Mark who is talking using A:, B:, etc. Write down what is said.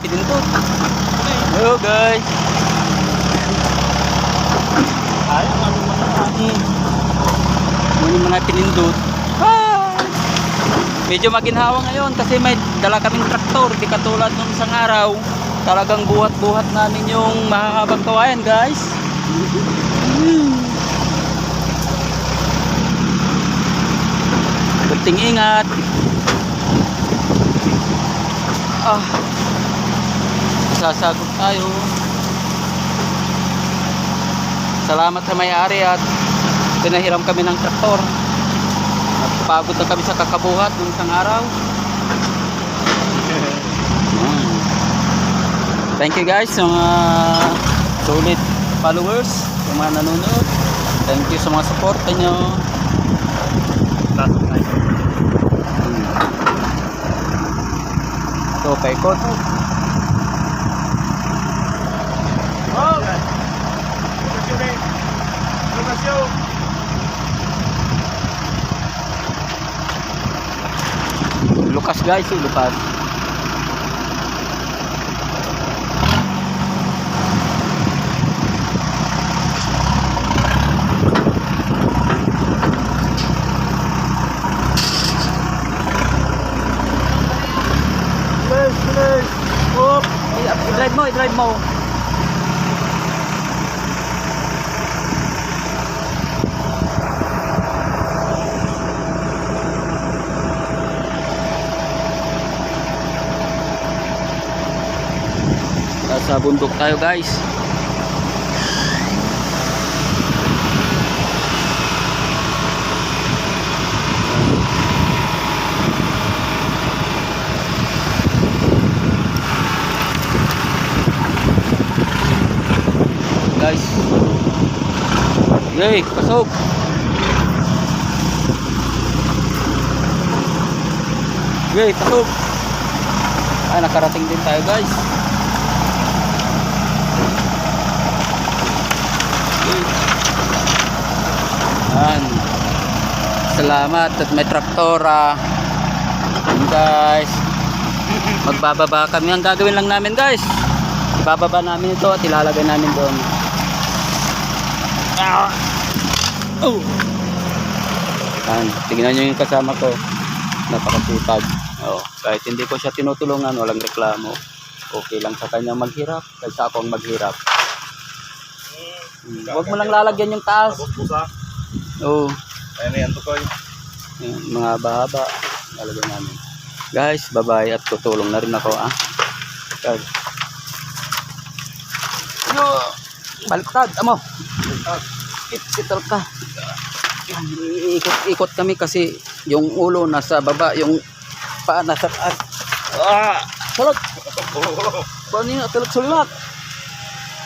A: pinindot. Hello guys. Ay, muna mga pinindot. Medyo maginhawa ngayon kasi may dala kaming traktor. Di katulad nung isang araw. Talagang buhat-buhat namin yung mahahabang kawayan guys. Kunting ingat. Sasagod tayo. Salamat sa may-ari at pinahiram kami ng traktor. Nagpagod na kami sa kakabuhat ng isang araw. Thank you guys sa mga solid followers, sa mga nanonood. Thank you sa mga support nyo. Ito, paikot. Lukas guys, lukas. Oh, i-drive mo. Sa bundok tayo guys. Guys. Yay, pasok. Yay, pasok. Ay, nakarating din tayo guys. Yan. Salamat at may traktora. Guys, magbababa kami. Ang gagawin lang namin guys, bababa namin ito at ilalagay namin doon. Yan. Tingnan nyo yung kasama ko, napakasipag. Kahit hindi ko siya tinutulungan, walang reklamo. Okay lang sa kanya maghirap kaysa ako ang maghirap. Huwag mo lang lalagyan yung taas. Oo.
B: Ayan to koy.
A: Mga haba-haba lalagyan namin. Guys, bye-bye at tutulong na rin ako guys. Baliktad, amo. Ital ka. Ikot kami kasi yung ulo nasa baba, yung paa nasa taas. Salot. Paano yun? Tulog sulat.